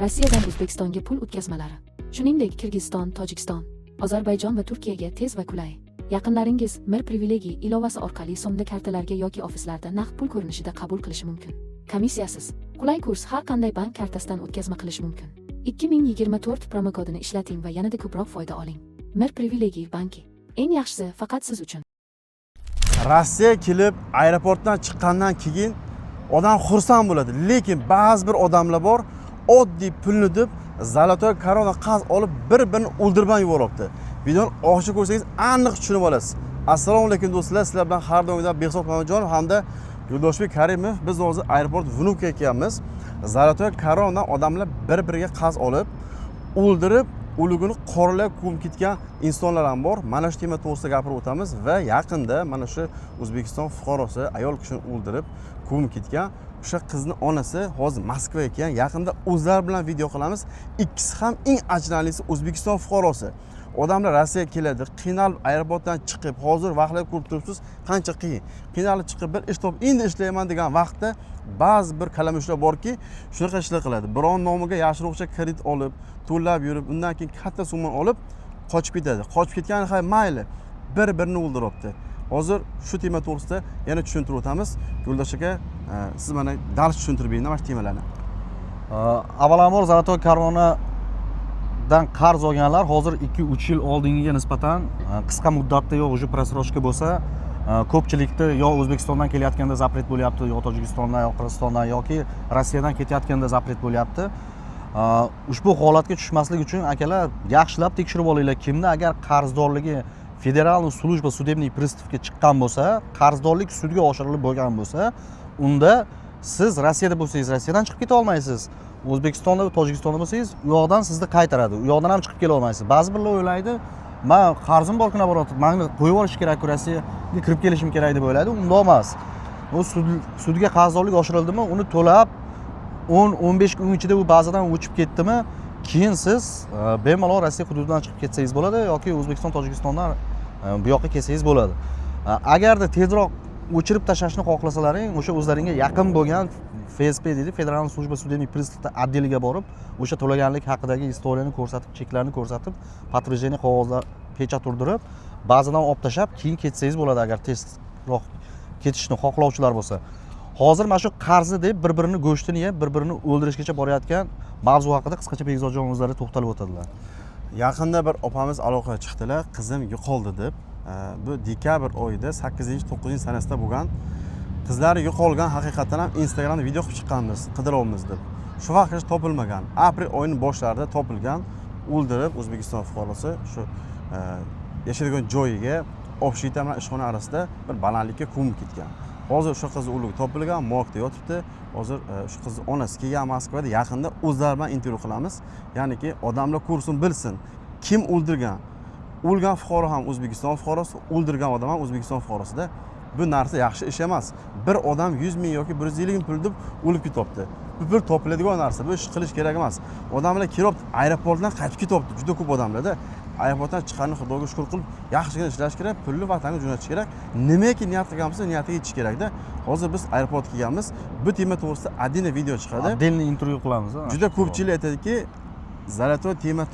Rossiyadan O'zbekistonga pul o'tkazmalari. Shuningdek, Kirgiziston, Tojikiston, Ozarbayjon va Turkiyaga tez va qulay. Yaqinlaringiz Mir Privilegiy ilovasi orqali so'mda kartalarga yoki ofislarda naqd pul ko'rinishida qabul qilishi mumkin. Komissiyasiz, qulay kurs har qanday bank kartasidan o'tkazma qilish mumkin. 2024 promokodini ishlating va yanada ko'proq foyda oling. Mir Privilegiy banki. Eng yaxshisi faqat siz uchun. Rossiyaga kelib, aeroportdan chiqqandan keyin odam xursand bo'ladi, lekin ba'zi bir odamlar bor, oddiy pulni deb Zolotoy korona qarz olib bir-birini o'ldirib yuboribdi. Videoni ochiq ko'rsangiz aniq tushunib olasiz. Assalomu alaykum do'stlar, sizlar bilan har doimgidek Behzod Mamatjonov hamda Yo'ldoshbek Karimov. Biz hozir aeroport Vnukovga kelamiz. Zolotoy koronadan odamlar bir-biriga qarz olib, o'ldirib, o'ligini qoralab ko'mib ketgan insonlar ham bor. Mana shu tema to'g'risida gapirib o'tamiz va yaqinda mana shu O'zbekiston fuqarosi ayol kishini o'ldirib, ko'mib ketgan o'sha qizni onasi hozir Moskvaga kelgan. Yaqinda o'zlari bilan video qilamiz. Ikkisi ham eng ajranlisi O'zbekiston fuqarosi. Odamlar Rossiyaga keladi, qiynalib aeroportdan chiqib, hozir vaqtlar ko'rib turibsiz, qancha qiyin. Qiynalib chiqib bir ish topib, endi ishlayman degan vaqtda ba'zi bir kalamushlar borki, shunaqa ishlar qiladi. Biron nomiga yashiroqcha kredit olib, to'lab yurib, undan keyin katta summa olib qochib ketadi. Qochib ketgani hay mayli, bir-birini o'ldiribdi. Hozir shu tema to'g'risida yana tushuntirib o'tamiz. Yo'ldosh aka, siz mana dars tushuntirib bering mana shu temalarni. Avvalambor Zolotoy korona dan qarz olganlar hozir 2-3 yil oldingiga nisbatan qisqa muddatda yo o'sha prasroshka bo'lsa, ko'pchilikda yo O'zbekistondan kelayotganda zapret bo'lyapti, yo Tojikistondan, yo Qirg'izistondan yoki Rossiyadan ketayotganda zapret bo'lyapti. Ushbu holatga tushmaslik uchun akalar yaxshilab tekshirib olinglar. Kimda agar qarzdorligi Federalniy slujba судебный приставga chiqqan bo'lsa, qarzdorlik sudga oshirilib bo'lgan bo'lsa, unda siz Rossiyada bo'lsangiz Rossiyadan chiqib keta olmaysiz. O'zbekistonda va Tojikistonda bo'lsangiz, u yoqdan sizni qaytaradi. U yoqdan ham chiqib kela olmaysiz. Ba'zi birlar o'ylaydi, "Men qarzim bor-ku naborat, meni qo'yib olish kerak, Rossiyaga kirib kelishim kerak" deb o'ylaydi. Unda emas. U sudga qarzdorlik oshirildimi, uni to'lab 10-15 kun ichida u bazadan o'chib ketdimi, keyin siz bemalol Rossiya hududidan chiqib ketsangiz bo'ladi yoki O'zbekiston, Tojikistondan bu yoqqa kelsangiz bo'ladi. Agarda tezroq o'chirib tashlashni xohlasalaring, o'sha o'zlaringga yaqin bo'lgan FSP deydi, Federalniy slujba судебный приставda отдельga borib, o'sha to'laganlik haqidagi istoriyani ko'rsatib, cheklarni ko'rsatib, подтверждение qog'ozlar pechat urdirib, bazadan olib tashlab, keyin ketsangiz bo'ladi agar tezroq ketishni xohlovchilar bo'lsa. Hozir mana shu qarzni deb bir-birini go'shtini yeb, bir-birini o'ldirishgacha borayotgan mavzu haqida qisqacha Behzodjon o'zlari to'xtalib o'tadilar. Yaqinda bir opamiz aloqaga chiqdilar, qizim yo'qoldi deb. Bu dekabr oyida 8-9 sanasida bo'lgan. Qizlari yo'qolgan, haqiqatan ham Instagramda video qilib chiqqanmiz, qidiryapmiz deb. Shu vaqtgacha topilmagan. Aprel oyining boshlarida topilgan, o'ldirib O'zbekiston fuqarosi shu yashaydigan joyiga Obshita bilan ishxona orasida bir balandlikka ko'mib ketgan. Hozir o'sha qiz o'ligi topilgan, morgda yotibdi. Hozir shu qiz onasi kelgan Moskvada, yaqinda o'zlari bilan intervyu qilamiz. Ya'niki odamlar ko'rsin, bilsin, kim o'ldirgan. O'lgan fuqaro ham O'zbekiston fuqarosi, o'ldirgan odam ham O'zbekiston fuqarosida. Bu narsa yaxshi ish emas. Bir odam 100 ming yoki 150 ming pul deb o'lib ketibdi. Bu pul topiladigan narsa, bu ish qilish kerak emas. Odamlar kelib aeroportdan qaytib ketibdi, juda ko'p odamlarda. Aeroportdan chiqqanini Xudoga shukr qilib, yaxshigina ishlash kerak, pulni vatanga jo'natish kerak. Nimaiki niyat qilgan bo'lsa, niyatiga yetish kerak-da. Hozir biz aeroportga kelganmiz. Bu tema to'g'risida отдельный video chiqadi. Отдельный intervyu qilamiz. Juda ko'pchilik aytadiki, Zolotoy tema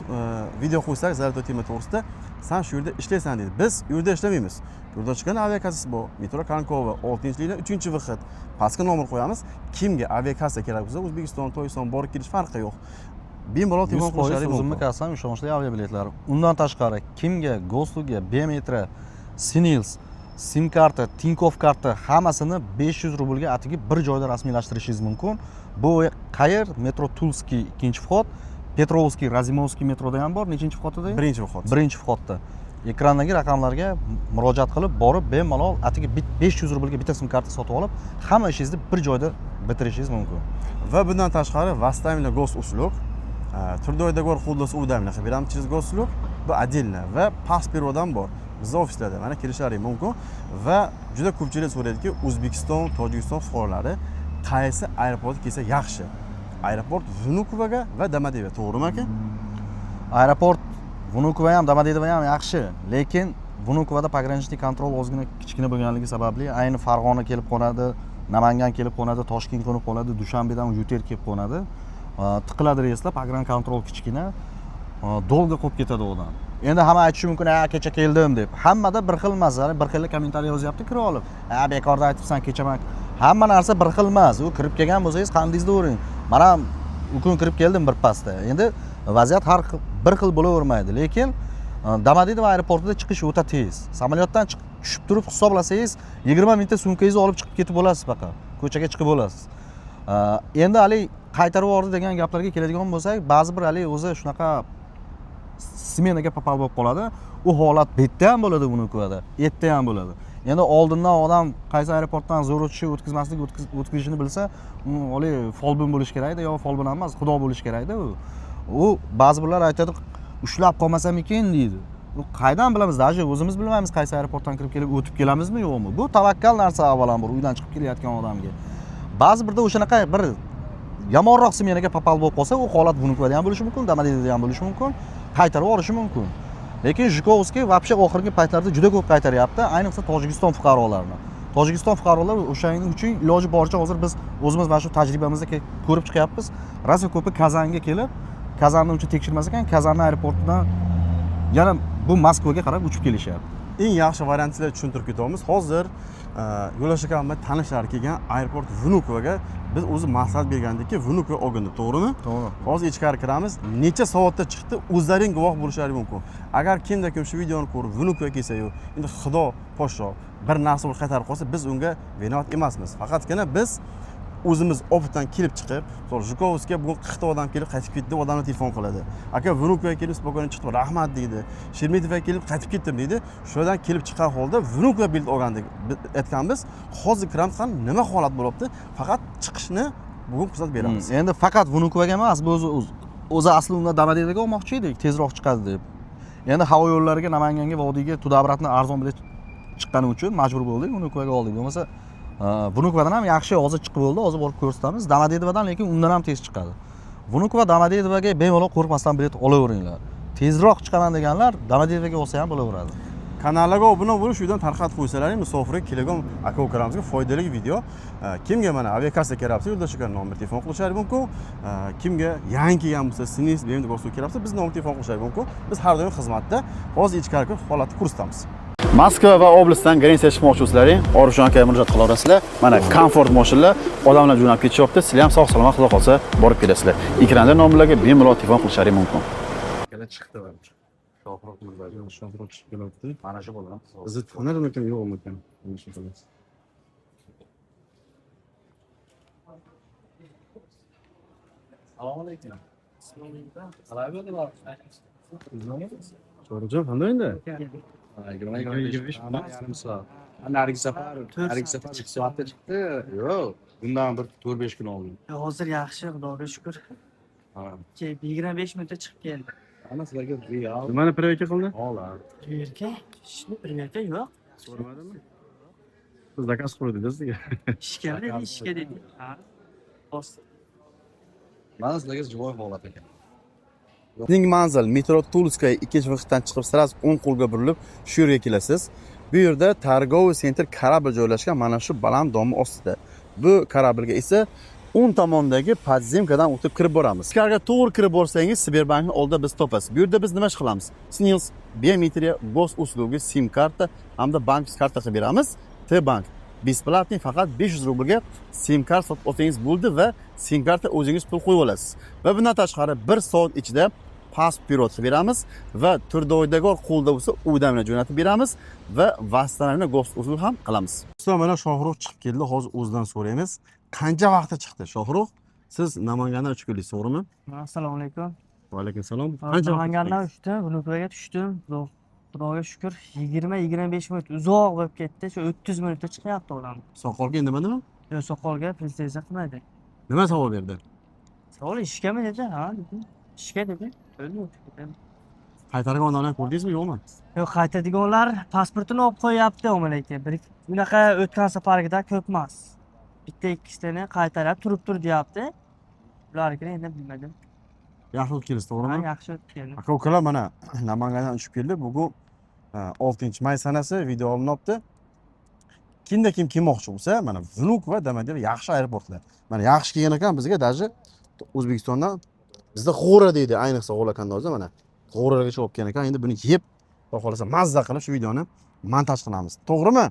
video qo'ysak, Zolotoy tema to'g'risida sen shu yerda ishlaysan deydi. Biz u yerda ishlamaymiz. Yo'lda chiqqan aviakassasi bor. Metro Kankova 6-yildan 3-vaqt. Pastga nomer qo'yamiz. Kimga aviakassa kerak bo'lsa, O'zbekiston, Tojikiston borib kelish farqi yo'q. Bemalol telefon qilishlari mumkin. O'zimni kasam ishonchli aviabiletlar. Undan tashqari kimga Gosluga, Bmetra, Sinils, sim karta, Tinkoff karta hammasini 500 rublga atigi bir joyda rasmiylashtirishingiz mumkin. Bu qayer? Metro Tulskiy 2-vxod, Petrovskiy, Razimovskiy metroda ham bor. Nechinchi vxotda? 1-vxod. 1-vxotda. Ekrandagi raqamlarga murojaat qilib, borib bemalol atigi 500 rublga bitta sim karta sotib olib, hamma ishingizni bir joyda bitirishingiz mumkin. Va bundan tashqari Vastavina Gosuslug, Turdoydagor Xudlos Udamina qilib beramiz через Gosuslug, bu отдельно va Paspirvodan bor. Bizning ofislarda mana kelishlaring mumkin va juda ko'pchilik so'raydiki, O'zbekiston, Tojikiston fuqarolari qaysi aeroportga kelsa yaxshi? Aeroport Vnukovaga va Domodedovo, to'g'rimi aka? Aeroport Vnukovo ham, Domodedovo ham yaxshi, lekin Vnukovada pogranichniy kontrol ozgina kichkina bo'lganligi sababli ayni Farg'ona kelib qo'nadi, Namangan kelib qo'nadi, Toshkent qo'nib qo'nadi, Dushanbedan Yuter kelib qo'nadi. tiqiladi reyslar, pogran kontrol kichkina, dolga qolib ketadi odam. Endi hamma aytishi mumkin, "Ha, kecha keldim" deb. Hammada bir xil masala, bir xil kommentariy yozyapti kirib olib. "Ha, bekorda aytibsan, kecha men." Hamma narsa bir xil emas. U kirib kelgan bo'lsangiz, qandingizda o'ring. Men ham u kun kirib keldim bir pasda. Endi vaziyat har xil bir xil bo'lavermaydi, lekin Domodedovo aeroportida chiqish o'ta tez. Samolyotdan tushib turib hisoblasangiz 20 minutda sumkangizni olib chiqib ketib bo'lasiz faqat. Ko'chaga chiqib bo'lasiz. Endi hali qaytarib yubordi degan gaplarga keladigan bo'lsak, ba'zi bir hali o'zi shunaqa smenaga papal bo'lib qoladi. U holat bu yerda ham bo'ladi, Vunukovada, erta ham bo'ladi. Endi oldindan odam qaysi aeroportdan zo'r o'tishi, o'tkazmaslik, o'tkazishini bilsa, oliy folbin bo'lish kerak edi, yo folbin emas, xudo bo'lish kerak edi u. U ba'zi birlar aytadi, ushlab qolmasamikin deydi. U qaydan bilamiz? Даже o'zimiz bilmaymiz qaysi aeroportdan kirib kelib o'tib kelamizmi yo'qmi? Bu tavakkal narsa avvalambor uydan chiqib kelayotgan odamga. Ba'zi birda o'shanaqa bir yomonroq smenaga papal bo'lib qolsa, u holat Vunukovada ham bo'lishi mumkin, Domodedovoda ham bo'lishi mumkin, qaytarib yuborishi mumkin. Lekin Zhukovskiy вообще oxirgi paytlarda juda ko'p qaytaryapti, ayniqsa Tojikiston fuqarolarini. Tojikiston fuqarolar o'shaning uchun iloji boricha hozir biz o'zimiz mana shu tajribamizda ko'rib chiqyapmiz. Rossiya ko'pi Kazanga kelib, Kazanni uncha tekshirmas ekan, Kazanni aeroportidan yana bu Moskvaga qarab uchib kelishyapti. Eng yaxshi variantni tushuntirib ketamiz. Hozir Yo'ldosh aka va tanishlari kelgan aeroport Vunukovaga biz o'zi maslahat bergandikki, Vunukova olganda, to'g'rimi? To'g'ri. Hozir ichkari kiramiz. Necha soatda chiqdi, o'zlaring guvoh bo'lishlari mumkin. Agar kimda kim shu videoni ko'rib Vunukova kelsa-yu, endi xudo poshsho bir narsa bo'lib qaytarib qolsa, biz unga vinovat emasmiz. Faqatgina biz o'zimiz opitdan kelib chiqib, sonra Zhukovskiga bugun 40 ta odam kelib qaytib ketdi, odamlar telefon qiladi. Aka Vunukovaga kelib spokойно chiqdim, rahmat deydi. Shermetova kelib qaytib ketdim deydi. Shulardan kelib chiqqan holda Vunukova bilet olgandik aytganmiz. Hozir kiramiz, nima holat bo'lyapti? Faqat chiqishni bugun ko'rsatib beramiz. Endi faqat Vunukovaga emas, biz o'zi asli unda Domodedovoga olmoqchi edik, tezroq chiqadi deb. Endi havo yo'llariga, Namanganga, Vodiyga Tudabratni arzon bilet chiqqani uchun majbur bo'ldik, Vunukovaga oldik. Bo'lmasa Vunukovadan ham yaxshi hozir chiqib bo'ldi, hozir borib ko'rsatamiz. Domodedovodan lekin undan ham tez chiqadi. Vunukova Domodedovoga bemalol qo'rqmasdan bilet olaveringlar. Tezroq chiqaman deganlar Domodedovoga olsa ham bo'laveradi. Kanalga obuna bo'lish, uydan tarqatib qo'ysalaring, musofirga kelgan aka-ukalamizga foydali video. Kimga mana aviakassa keryapti, Yo'ldosh aka nomer telefon qilishlari mumkin. Kimga yangi kelgan bo'lsa, siningiz benim deb keryapti, biz nomer telefon qilishlari mumkin. Biz har doim xizmatda. Hozir ichkari kirib holatni ko'rsatamiz. Moskva va oblastdan Grensiya chiqmoqchi bo'lsalaring, Orifjon akaga murojaat qilaverasizlar. Mana komfort mashinalar, odamlar jo'nab ketishyapti. Sizlar ham sog'-salomat xudo qolsa borib kelasizlar. Ekranda nomerlarga bemalol telefon qilishlaring mumkin. Yana chiqdi barcha. Shohruh Mirzayev shohruh chiqib kelibdi. Mana shu bo'lgan. Bizni tanirmi ekan, yo'qmi ekan? Assalomu alaykum. Qalay bo'ldilar? Shohruhjon qanday endi? Yarim soat. Narigi safar 2 soatda chiqdi. Yo'q, bundan bir 4-5 kun oldin. Hozir yaxshi, xudoga shukr. 25 minutda chiqib keldi. Ana sizlarga real. Nimani privetga qildi? Hola. Priverka? Ishni priverka yo'q. So'ramadimi? Siz zakaz qo'ydingiz sizga. Ishga dedi, ishga dedi. Ha. Bosdi. Mana sizlarga joy holat ekan. Sizning manzil metro Tulskaya 2-vaqtdan chiqib sirasi 10 qo'lga burilib shu yerga kelasiz. Bu yerda Targoviy sentr kорабль joylashgan, mana shu baland domi ostida. Bu kорабльga esa o'ng tomondagi podzemkadan o'tib kirib boramiz. Ichkariga to'g'ri kirib borsangiz, Sberbankning oldida biz topasiz. Bu yerda biz nima ish qilamiz? Sizingiz biometriya, gos uslugi, sim karta hamda bank kartasi beramiz. T-bank besplatniy faqat 500 rublga sim kart sotib olsangiz bo'ldi va sim karta o'zingiz pul qo'yib olasiz. Va bundan tashqari 1 soat ichida pasport beramiz va turdoydagor qo'lda bo'lsa uydan jo'natib beramiz va vassalarni gos usul ham qilamiz. Ustoz, mana Shohruh chiqib keldi, hozir o'zidan so'raymiz. Qancha vaqtda chiqdi Shohruh? Siz Namangandan uchib keldingiz, to'g'rimi? Assalomu alaykum. Va alaykum assalom. Namangandan uchdim, Vunukovaga tushdim. Xudoga shukr 20-25 minut uzoq bo'lib ketdi. Shu 30 minutda chiqyapti odam. Soqolga nimadimi? Yo'q, soqolga prezentatsiya qilmaydi. Nima savol berdi? Savol ishgami dedi? Ha, dedi. Ishga dedi. Qaytargan odamlarni ko'rdingizmi, yo'qmi? Yo'q, qaytadiganlar pasportini olib qo'yapti omonaki. Bunaqa o'tgan safargida ko'p emas. Bitta ikkitani qaytarib turib deyapti. Ularnikini endi bilmadim. Yaxshi o'tib keldingiz, to'g'rimi? Ha, yaxshi o'tib keldim. Aka-ukalar mana Namangandan uchib keldi. Bugun 6-may sanasi video olinyapti. Kimda kim kelmoqchi bo'lsa, mana Vunukova, Domodedovo yaxshi aeroportlar. Mana yaxshi kelgan ekan bizga, даже O'zbekistondan bizda g'o'ra deydi, ayniqsa g'o'lakandozi mana. G'o'ragacha olib kelgan ekan. Endi buni yeb, xudo xolasa mazza qilib shu videoni montaj qilamiz. To'g'rimi?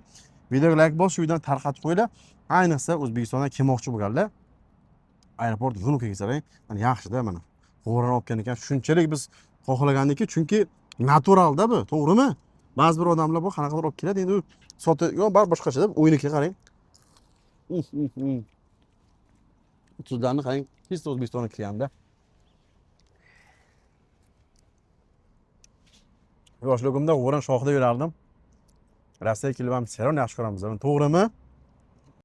Videoga like bosib, shu videoni tarqatib qo'yinglar. Ayniqsa O'zbekistondan kelmoqchi bo'lganlar aeroport Yunukaga kelsalar, mana yaxshi-da mana. G'o'rani olib kelgan ekan. Shunchalik biz xohlagandiki, chunki naturalda bu, to'g'rimi? Ba'zi bir odamlar bor, qanaqadir olib keladi, endi u yo bar boshqacha deb o'yiniga qarang. Tuzlarni qarang, hech O'zbekistonga kelganda. Yoshligimda g'o'ran shoxida yurardim. Rossiyaga kelib ham seron yaxshi ko'ramiz. To'g'rimi?